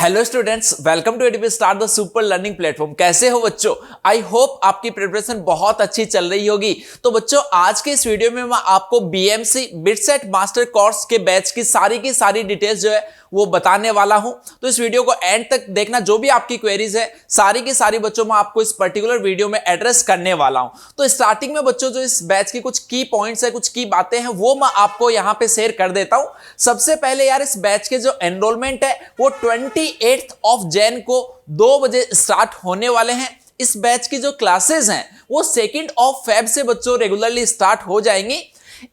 Hello students, welcome to ADP star the super learning platform. कैसे हो बच्चों? I hope आपकी प्रिपरेशन बहुत अच्छी चल रही होगी। तो बच्चों, आज के इस वीडियो में मैं आपको बीएमसी बिटसेट मास्टर कोर्स के बैच की सारी डिटेल्स जो है वो बताने वाला हूं। तो इस वीडियो को एंड तक देखना। जो भी आपकी क्वेरीज है सारी की सारी बच्चों मैं आपको इस पर्टिकुलर वीडियो में एड्रेस करने वाला हूं। तो स्टार्टिंग में बच्चों, जो इस बैच की कुछ की पॉइंट्स है, कुछ की बातें हैं, वो मैं आपको यहां पे शेयर कर देता हूं। सबसे पहले यार, इस बैच के जो एनरोलमेंट है वो 28 ऑफ जैन को 2 बजे स्टार्ट होने वाले हैं। इस बैच की जो क्लासेस हैं वो 2 ऑफ फेब से बच्चों रेगुलरली स्टार्ट हो जाएंगी।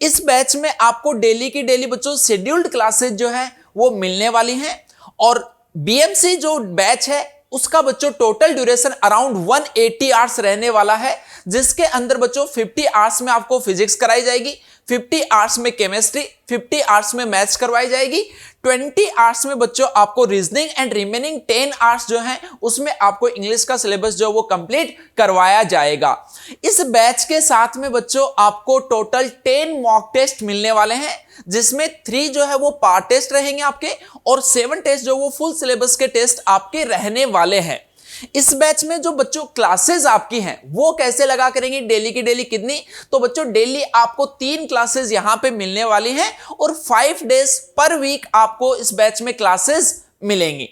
इस बैच में आपको डेली की डेली बच्चों शेड्यूल्ड क्लासेस जो है वो मिलने वाली हैं। और बीएमसी जो बैच है उसका बच्चों टोटल ड्यूरेशन अराउंड 180 आवर्स रहने वाला है, जिसके अंदर बच्चों 50 आवर्स में आपको फिजिक्स कराई जाएगी, 50 आवर्स में केमिस्ट्री, 50 आवर्स में मैथ्स करवाई जाएगी, 20 आवर्स में बच्चों आपको रीजनिंग एंड रिमेनिंग 10 आवर्स जो हैं उसमें आपको इंग्लिश का सिलेबस जो वो कंप्लीट करवाया जाएगा। इस बैच के साथ में बच्चों आपको टोटल 10 मॉक टेस्ट मिलने वाले हैं, जिसमें 3 जो है वो पार्ट टेस्ट रहेंगे आपके और 7 टेस्ट जो वो फुल सिलेबस के टेस्ट आपके रहने वाले हैं। इस बैच में जो बच्चों क्लासेस आपकी हैं वो कैसे लगा करेंगे, डेली की डेली कितनी? तो बच्चों डेली आपको 3 क्लासेस यहां पे मिलने वाली हैं और 5 डेज पर वीक आपको इस बैच में क्लासेस मिलेंगी।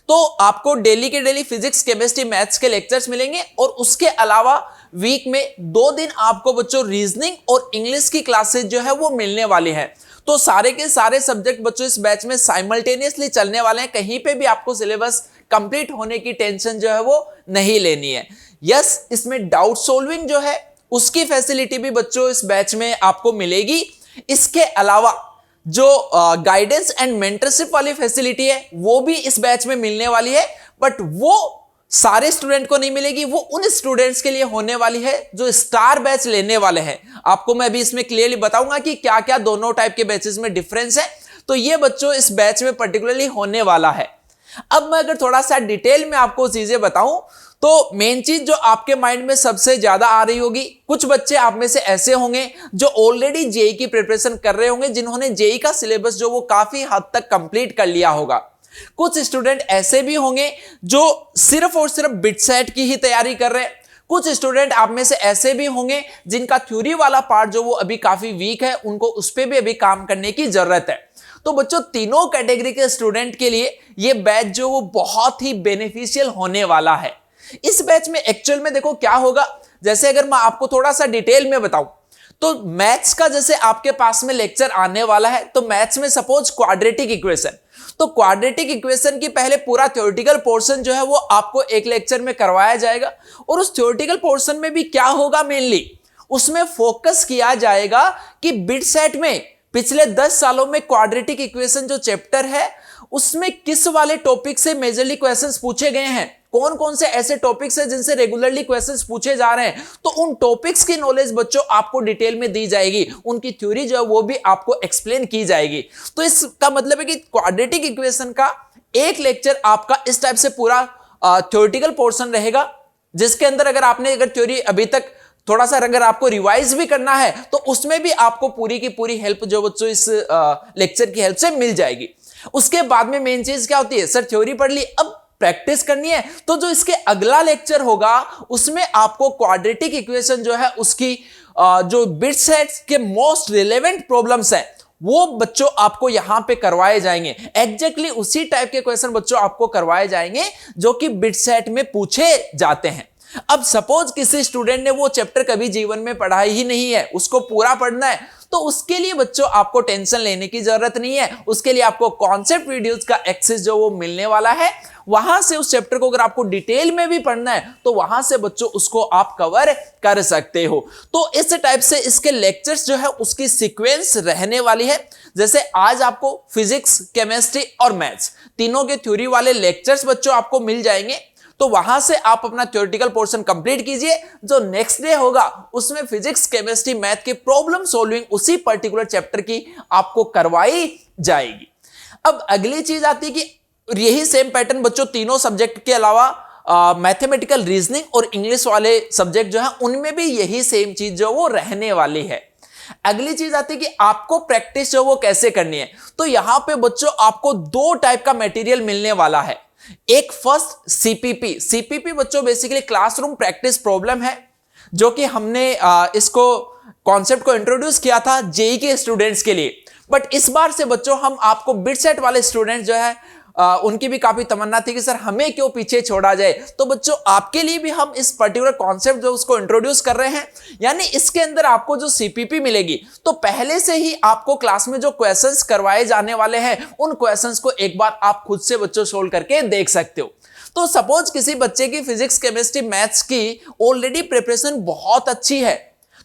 तो आपको डेली के डेली फिजिक्स, केमिस्ट्री, मैथ्स के लेक्चर्स मिलेंगे और उसके अलावा वीक में 2 दिन आपको बच्चों रीजनिंग और इंग्लिश की क्लासेस जो है वो मिलने वाली है। तो सारे के सारे सब्जेक्ट बच्चों इस बैच में साइमल्टेनियसली चलने वाले हैं। कहीं पे भी आपको सिलेबस कंप्लीट होने की टेंशन जो है वो नहीं लेनी है। यस, इसमें डाउट सोल्विंग जो है उसकी फैसिलिटी भी बच्चों इस बैच में आपको मिलेगी। इसके अलावा जो गाइडेंस एंड मेंटरशिप वाली फैसिलिटी है वो भी इस बैच में मिलने वाली है, बट वो सारे स्टूडेंट को नहीं मिलेगी। वो उन स्टूडेंट्स के लिए होने वाली है जो स्टार बैच लेने वाले हैं। आपको मैं अभी इसमें क्लियरली बताऊंगा कि क्या क्या दोनों टाइप के बैचेस में डिफरेंस है। तो ये बच्चों इस बैच में पर्टिकुलरली होने वाला है। अब मैं अगर थोड़ा सा डिटेल में आपको चीजें बताऊं तो मेन चीज जो आपके माइंड में सबसे ज्यादा आ रही होगी, कुछ बच्चे आप में से ऐसे होंगे जो ऑलरेडी जेई की प्रिपरेशन कर रहे होंगे, जिन्होंने जेई का सिलेबस जो वो काफी हद तक कंप्लीट कर लिया होगा। कुछ स्टूडेंट ऐसे भी होंगे जो सिर्फ और सिर्फ बिटसेट की ही तैयारी कर रहे हैं। कुछ स्टूडेंट आप में से ऐसे भी होंगे जिनका थ्योरी वाला पार्ट जो वो अभी काफी वीक है, उनको उस पर भी अभी काम करने की जरूरत है। तो बच्चों, तीनों कैटेगरी के स्टूडेंट के लिए ये बैच जो वो बहुत ही बेनिफिशियल होने वाला है। इस बैच में एक्चुअल में देखो क्या होगा, जैसे अगर मैं आपको थोड़ा सा डिटेल में बताऊं तो मैथ्स का जैसे आपके पास में लेक्चर आने वाला है, तो मैथ्स में सपोज क्वाड्रेटिक इक्वेशन, तो क्वाड्रेटिक इक्वेशन की पहले पूरा थ्योरेटिकल पोर्शन जो है वो आपको एक लेक्चर में करवाया जाएगा। और उस थ्योरेटिकल पोर्शन में भी क्या होगा, मेनली उसमें फोकस किया जाएगा कि बिटसेट में पिछले 10 सालों में क्वाड्रेटिक इक्वेशन जो चैप्टर है उसमें किस वाले टॉपिक से मेजरली क्वेश्चंस पूछे गए हैं, कौन कौन से ऐसे टॉपिक्स हैं जिनसे रेगुलरली क्वेश्चंस पूछे जा रहे हैं। तो उन टॉपिक्स की नॉलेज बच्चों आपको डिटेल में दी जाएगी, उनकी थ्योरी जो है वो भी आपको एक्सप्लेन की जाएगी। तो इसका मतलब है कि क्वाड्रेटिक इक्वेशन का एक लेक्चर आपका इस टाइप से पूरा थ्योरेटिकल पोर्शन रहेगा, जिसके अंदर अगर थ्योरी अभी तक थोड़ा सा अगर आपको रिवाइज भी करना है तो उसमें भी आपको पूरी की पूरी हेल्प जो बच्चों इस लेक्चर की हेल्प से मिल जाएगी। उसके बाद में मेन चीज क्या होती है, सर थ्योरी पढ़ ली, अब प्रैक्टिस करनी है। तो जो इसके अगला लेक्चर होगा उसमें आपको क्वाड्रेटिक इक्वेशन जो है उसकी जो बिटसेट के मोस्ट रिलेवेंट प्रॉब्लम्स है वो बच्चों आपको यहां पे करवाए जाएंगे। एग्जैक्टली उसी टाइप के क्वेश्चन बच्चों आपको करवाए जाएंगे जो कि बिटसेट में पूछे जाते हैं। अब सपोज किसी स्टूडेंट ने वो चैप्टर कभी जीवन में पढ़ा ही नहीं है, उसको पूरा पढ़ना है, तो उसके लिए बच्चों आपको टेंशन लेने की जरूरत नहीं है। उसके लिए आपको कॉन्सेप्ट वीडियोस का एक्सेस जो वो मिलने वाला है। वहां से उस चैप्टर को अगर आपको डिटेल में भी पढ़ना है तो वहां से बच्चों उसको आप कवर कर सकते हो। तो इस टाइप से इसके लेक्चर्स जो है उसकी सीक्वेंस रहने वाली है। जैसे आज आपको फिजिक्स, केमिस्ट्री और मैथ्स तीनों के थ्योरी वाले लेक्चर्स बच्चों आपको मिल जाएंगे। तो वहां से आप अपना थ्योरेटिकल पोर्शन कंप्लीट कीजिए। जो नेक्स्ट डे होगा उसमें फिजिक्स, केमिस्ट्री, मैथ की प्रॉब्लम सॉल्विंग उसी पर्टिकुलर चैप्टर की आपको करवाई जाएगी। अब अगली चीज आती है कि यही सेम पैटर्न बच्चों तीनों सब्जेक्ट के अलावा मैथमेटिकल, रीजनिंग और इंग्लिश वाले सब्जेक्ट जो है उनमें भी यही सेम चीज जो वो रहने वाली है। अगली चीज आती है कि आपको प्रैक्टिस जो वो कैसे करनी है। तो यहां पे बच्चों आपको 2 टाइप का मटेरियल मिलने वाला है। एक फर्स्ट सीपीपी बच्चों बेसिकली क्लासरूम प्रैक्टिस प्रॉब्लम है, जो कि हमने इसको कॉन्सेप्ट को इंट्रोड्यूस किया था जेई के स्टूडेंट्स के लिए। बट इस बार से बच्चों हम आपको बिटसेट वाले स्टूडेंट्स जो है उनकी भी काफी तमन्ना थी कि सर हमें क्यों पीछे छोड़ा जाए, तो बच्चों आपके लिए भी हम इस पर्टिकुलर कॉन्सेप्ट जो उसको इंट्रोड्यूस कर रहे हैं। यानी इसके अंदर आपको जो सीपीपी मिलेगी, तो पहले से ही आपको क्लास में जो क्वेश्चंस करवाए जाने वाले हैं उन क्वेश्चंस को एक बार आप खुद से बच्चों सोल्व करके देख सकते हो। तो सपोज किसी बच्चे की फिजिक्स, केमिस्ट्री, मैथ्स की ऑलरेडी प्रिपरेशन बहुत अच्छी है,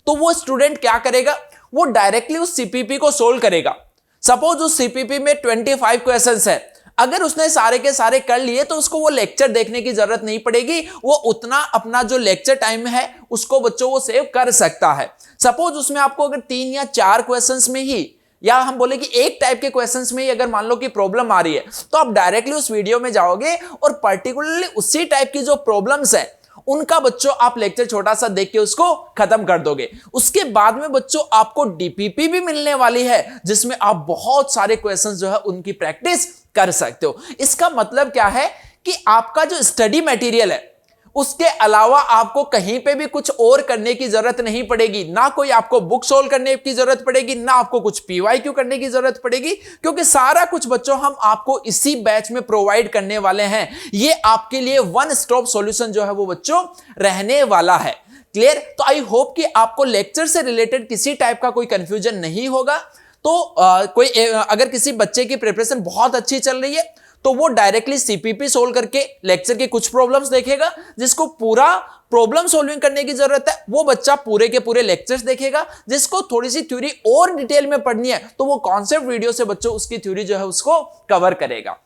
तो वो स्टूडेंट क्या करेगा, वो डायरेक्टली उस सीपीपी को सोल्व करेगा। सपोज उस सीपीपी में 25 क्वेश्चंस है, अगर उसने सारे के सारे कर लिए तो उसको वो लेक्चर देखने की जरूरत नहीं पड़ेगी, वो उतना अपना जो लेक्चर टाइम है उसको बच्चों वो सेव कर सकता है। सपोज उसमें आपको अगर 3 या 4 क्वेश्चंस में ही, या हम बोले कि एक टाइप के क्वेश्चंस में ही अगर मान लो कि प्रॉब्लम आ रही है, तो आप डायरेक्टली उस वीडियो में जाओगे और पर्टिकुलरली उसी टाइप की जो प्रॉब्लम्स है उनका बच्चों आप लेक्चर छोटा सा देख के उसको खत्म कर दोगे। उसके बाद में बच्चों आपको डीपीपी भी मिलने वाली है, जिसमें आप बहुत सारे क्वेश्चंस जो है उनकी प्रैक्टिस कर सकते हो। इसका मतलब क्या है कि आपका जो स्टडी मटेरियल है उसके अलावा आपको कहीं पे भी कुछ और करने की जरूरत नहीं पड़ेगी, ना कोई आपको बुक सोल्व करने की जरूरत पड़ेगी, ना आपको कुछ पीवाईक्यू करने की जरूरत पड़ेगी, क्योंकि सारा कुछ बच्चों हम आपको इसी बैच में प्रोवाइड करने वाले हैं। ये आपके लिए वन स्टॉप सॉल्यूशन जो है वो बच्चों रहने वाला है। क्लियर? तो आई होप कि आपको लेक्चर से रिलेटेड किसी टाइप का कोई कंफ्यूजन नहीं होगा। तो अगर किसी बच्चे की प्रिपरेशन बहुत अच्छी चल रही है तो वो डायरेक्टली सीपीपी सोल्व करके लेक्चर के कुछ प्रॉब्लम्स देखेगा, जिसको पूरा प्रॉब्लम सॉल्विंग करने की जरूरत है वो बच्चा पूरे के पूरे लेक्चर्स देखेगा। जिसको थोड़ी सी थ्योरी और डिटेल में पढ़नी है तो वो कॉन्सेप्ट वीडियो से बच्चों उसकी थ्योरी जो है उसको कवर करेगा।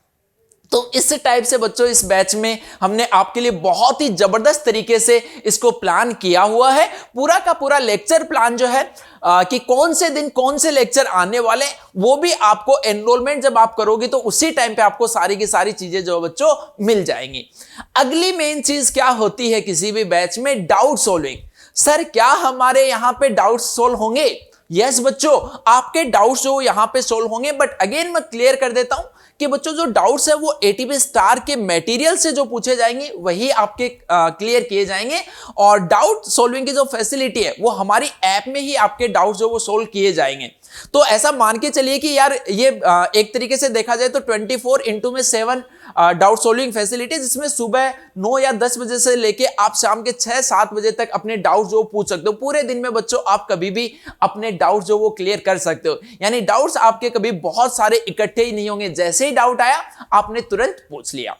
तो इस टाइप से बच्चों इस बैच में हमने आपके लिए बहुत ही जबरदस्त तरीके से इसको प्लान किया हुआ है। पूरा का पूरा लेक्चर प्लान जो है कि कौन से दिन कौन से लेक्चर आने वाले, वो भी आपको एनरोलमेंट जब आप करोगे तो उसी टाइम पे आपको सारी की सारी चीजें जो बच्चों मिल जाएंगी। अगली मेन चीज क्या होती है किसी भी बैच में, डाउट सॉल्विंग। सर क्या हमारे यहां पे डाउट सोल्व होंगे? यस बच्चों, आपके डाउट्स जो यहां पे सोल्व होंगे। बट अगेन मैं क्लियर कर देता हूं कि बच्चों जो डाउट्स है वो एटीपी स्टार के मटेरियल से जो पूछे जाएंगे वही आपके क्लियर किए जाएंगे, और डाउट सॉल्विंग की जो फैसिलिटी है वो हमारी ऐप में ही आपके डाउट्स जो वो सोल्व किए जाएंगे। तो ऐसा मान के चलिए कि यार ये एक तरीके से देखा जाए तो 24x7 डाउट सॉल्विंग फैसिलिटी, जिसमें सुबह 9 या 10 बजे से लेके आप शाम के 6-7 बजे तक अपने डाउट जो पूछ सकते हो। पूरे दिन में बच्चों आप कभी भी अपने डाउट जो वो क्लियर कर सकते हो। यानी डाउट्स आपके कभी बहुत सारे इकट्ठे ही नहीं होंगे, जैसे ही डाउट आया आपने तुरंत पूछ लिया।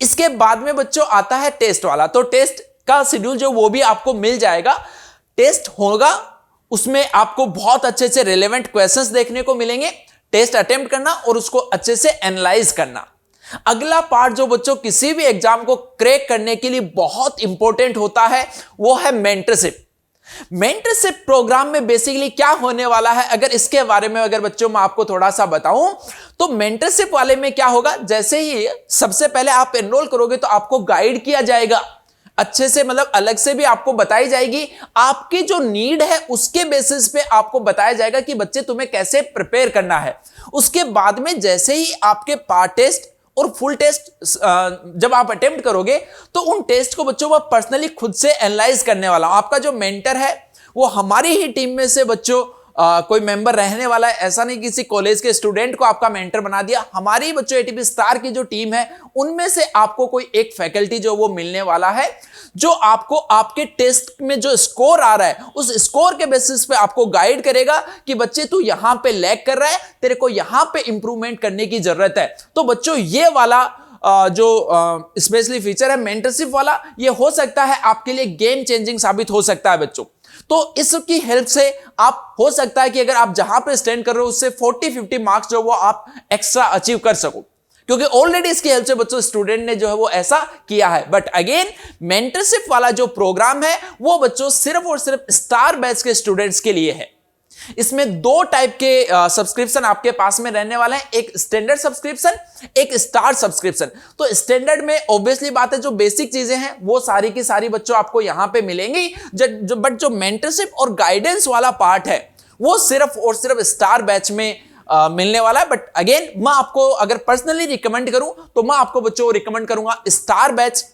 इसके बाद में बच्चों आता है टेस्ट वाला। तो टेस्ट का शेड्यूल जो वो भी आपको मिल जाएगा। टेस्ट होगा, उसमें आपको बहुत अच्छे से रिलेवेंट क्वेश्चंस देखने को मिलेंगे। टेस्ट अटेम्प्ट करना और उसको अच्छे से एनालाइज करना। अगला पार्ट जो बच्चों किसी भी एग्जाम को क्रैक करने के लिए बहुत इंपॉर्टेंट होता है वो है मेंटरशिप। मेंटरशिप प्रोग्राम में बेसिकली क्या होने वाला है, अगर इसके बारे में अगर बच्चों मैं आपको थोड़ा सा बताऊं तो मेंटरशिप वाले में क्या होगा, जैसे ही सबसे पहले आप एनरोल करोगे तो आपको गाइड किया जाएगा अच्छे से, मतलब अलग से भी आपको बताई जाएगी। आपकी जो नीड है उसके बेसिस पे आपको बताया जाएगा कि बच्चे तुम्हें कैसे प्रिपेयर करना है। उसके बाद में जैसे ही आपके पार्ट टेस्ट और फुल टेस्ट जब आप अटेम्प्ट करोगे तो उन टेस्ट को बच्चों वो पर्सनली खुद से एनालाइज करने वाला। आपका जो मेंटर है वो हमारी ही टीम में से बच्चों कोई मेंबर रहने वाला है। ऐसा नहीं किसी कॉलेज के स्टूडेंट को आपका मेंटर बना दिया। हमारी बच्चों एटीपी स्टार की जो टीम है उनमें से आपको कोई एक फैकल्टी जो वो मिलने वाला है, जो आपको आपके टेस्ट में जो स्कोर आ रहा है उस स्कोर के बेसिस पे आपको गाइड करेगा कि बच्चे तू यहां पे लैग कर रहा है, तेरे को यहां पे इंप्रूवमेंट करने की जरूरत है। तो बच्चों ये वाला जो स्पेशली फीचर है मेंटरशिप वाला, ये हो सकता है आपके लिए गेम चेंजिंग साबित हो सकता है बच्चों। तो इसकी हेल्प से आप हो सकता है कि अगर आप जहां पे स्टैंड कर रहे हो उससे 40-50 मार्क्स जो वो आप एक्स्ट्रा अचीव कर सको, क्योंकि ऑलरेडी इसकी हेल्प से बच्चों स्टूडेंट ने जो है वो ऐसा किया है। बट अगेन मेंटरशिप वाला जो प्रोग्राम है वो बच्चों सिर्फ और सिर्फ स्टार बैच के स्टूडेंट्स के लिए है। इसमें 2 टाइप के सब्सक्रिप्शन आपके पास में रहने वाले हैं, एक स्टैंडर्ड सब्सक्रिप्शन, एक स्टार सब्सक्रिप्शन। तो स्टैंडर्ड में ऑब्वियसली बात है जो बेसिक चीजें हैं वो सारी की सारी बच्चों आपको यहां पे मिलेंगी। बट जो मेंटरशिप और गाइडेंस वाला पार्ट है वो सिर्फ और सिर्फ स्टार बैच में मिलने वाला है। बट अगेन मैं आपको अगर पर्सनली रिकमेंड करूं तो मैं आपको बच्चों रिकमेंड करूंगा स्टार बैच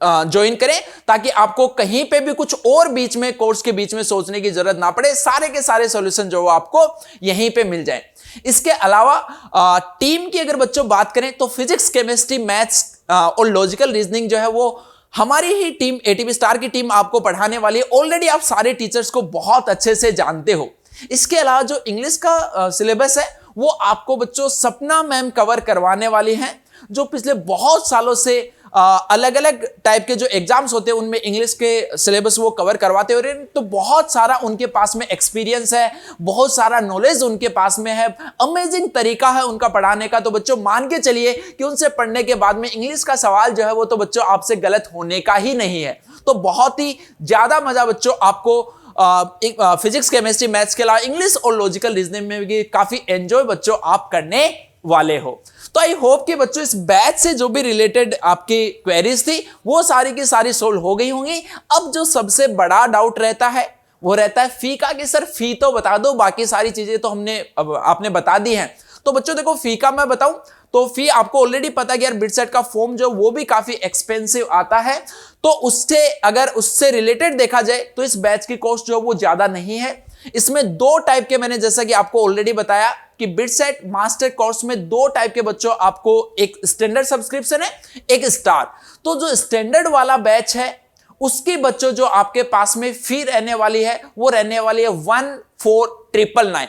ज्वाइन करें, ताकि आपको कहीं पे भी कुछ और बीच में कोर्स के बीच में सोचने की जरूरत ना पड़े, सारे के सारे सॉल्यूशन जो आपको यहीं पे मिल जाए। इसके अलावा टीम की अगर बच्चों बात करें तो फिजिक्स, केमिस्ट्री, मैथ्स और लॉजिकल रीजनिंग जो है वो हमारी ही टीम एटीपी स्टार की टीम आपको पढ़ाने वाली है। ऑलरेडी आप सारे टीचर्स को बहुत अच्छे से जानते हो। इसके अलावा जो इंग्लिश का सिलेबस है वो आपको बच्चों सपना मैम कवर करवाने वाली हैं, जो पिछले बहुत सालों से अलग अलग टाइप के जो एग्जाम्स होते हैं उनमें इंग्लिश के सिलेबस वो कवर करवाते हो रहे हैं। तो बहुत सारा उनके पास में एक्सपीरियंस है, बहुत सारा नॉलेज उनके पास में है, अमेजिंग तरीका है उनका पढ़ाने का। तो बच्चों मान के चलिए कि उनसे पढ़ने के बाद में इंग्लिश का सवाल जो है वो तो बच्चों आपसे गलत होने का ही नहीं है। तो बहुत ही ज्यादा मजा बच्चों आपको फिजिक्स, केमिस्ट्री, मैथ्स के अलावा इंग्लिश और लॉजिकल रीजनिंग में भी काफी एंजॉय बच्चों आप करने वाले हो। तो आई होप कि बच्चों इस बैच से जो भी रिलेटेड आपकी क्वेरीज थी वो सारी की सारी सोल्व हो गई होंगी। अब जो सबसे बड़ा डाउट रहता है वो रहता है फी का, कि सर फी तो बता दो, बाकी सारी चीजें तो आपने बता दी हैं। तो बच्चों देखो फी का मैं बताऊं तो फी आपको ऑलरेडी पता है कि यार बिटसेट का फॉर्म जो वो भी काफी एक्सपेंसिव आता है। तो उससे रिलेटेड देखा जाए तो इस बैच की कॉस्ट जो वो ज्यादा नहीं है। इसमें दो टाइप के, मैंने जैसा कि आपको ऑलरेडी बताया कि बिटसेट मास्टर कोर्स में दो टाइप के बच्चों आपको, एक स्टैंडर्ड सब्सक्रिप्शन है, एक स्टार। तो जो स्टैंडर्ड वाला बैच है उसकी बच्चों जो आपके पास में फी रहने वाली है वो रहने वाली है 14,999।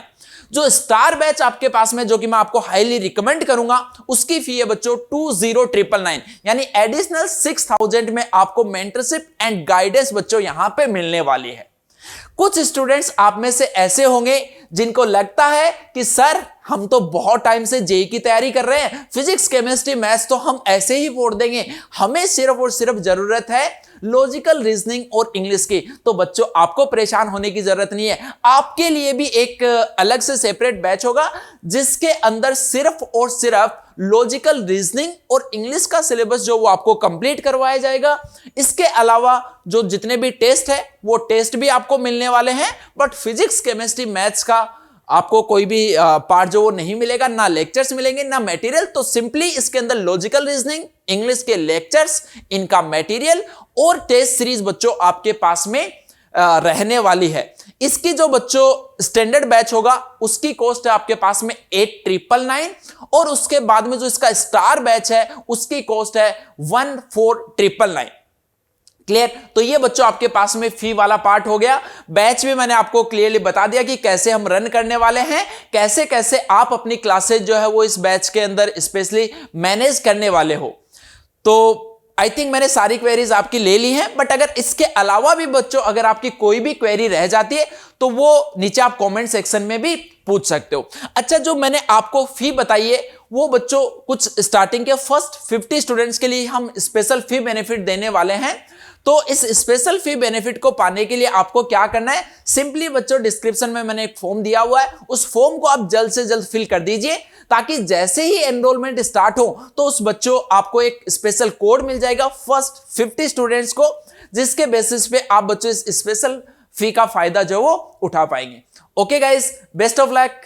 जो स्टार बैच आपके पास में, जो कि मैं आपको हाईली रिकमेंड करूंगा, उसकी फी है बच्चों 20,999, यानी एडिशनल 6,000 में आपको मेंटरशिप एंड गाइडेंस बच्चों यहां पे मिलने वाली है। कुछ स्टूडेंट्स आप में से ऐसे होंगे जिनको लगता है कि सर हम तो बहुत टाइम से जेईई की तैयारी कर रहे हैं, फिजिक्स, केमिस्ट्री, मैथ्स तो हम ऐसे ही फोड़ देंगे, हमें सिर्फ और सिर्फ जरूरत है लॉजिकल रीजनिंग और इंग्लिश की। तो बच्चों आपको परेशान होने की जरूरत नहीं है, आपके लिए भी एक अलग से सेपरेट बैच होगा जिसके अंदर सिर्फ और सिर्फ लॉजिकल रीजनिंग और इंग्लिश का सिलेबस जो वो आपको कंप्लीट करवाया जाएगा। इसके अलावा जो जितने भी टेस्ट है वो टेस्ट भी आपको मिलने वाले हैं, बट फिजिक्स, केमिस्ट्री, मैथ्स का आपको कोई भी पार्ट जो वो नहीं मिलेगा, ना लेक्चर्स मिलेंगे ना मटेरियल। तो सिंपली इसके अंदर लॉजिकल रीजनिंग, इंग्लिश के लेक्चर्स, इनका मटेरियल और टेस्ट सीरीज बच्चों आपके पास में रहने वाली है। इसकी जो बच्चों स्टैंडर्ड बैच होगा उसकी कॉस्ट है आपके पास में 8,999, और उसके बाद में जो इसका स्टार बैच है उसकी कॉस्ट है 14,999। क्लियर? तो ये बच्चों आपके पास में फी वाला पार्ट हो गया। बैच में मैंने आपको क्लियरली बता दिया कि कैसे हम रन करने वाले हैं, कैसे कैसे आप अपनी क्लासेज जो है वो इस बैच के अंदर स्पेशली मैनेज करने वाले हो। तो आई थिंक मैंने सारी क्वेरीज आपकी ले ली हैं, बट अगर इसके अलावा भी बच्चों अगर आपकी कोई भी क्वेरी रह जाती है तो वो नीचे आप कमेंट सेक्शन में भी पूछ सकते हो। अच्छा, जो मैंने आपको फी बताई है वो बच्चों कुछ स्टार्टिंग के फर्स्ट 50 स्टूडेंट्स के लिए हम स्पेशल फी बेनिफिट देने वाले हैं। तो इस स्पेशल फी बेनिफिट को पाने के लिए आपको क्या करना है, सिंपली बच्चों डिस्क्रिप्शन में मैंने एक फॉर्म दिया हुआ है, उस फॉर्म को आप जल्द से जल्द फिल कर दीजिए, ताकि जैसे ही एनरोलमेंट स्टार्ट हो तो उस बच्चों आपको एक स्पेशल कोड मिल जाएगा फर्स्ट 50 स्टूडेंट्स को, जिसके बेसिस पे आप बच्चों इस स्पेशल फी का फायदा जो वो उठा पाएंगे। Okay guys, best of luck.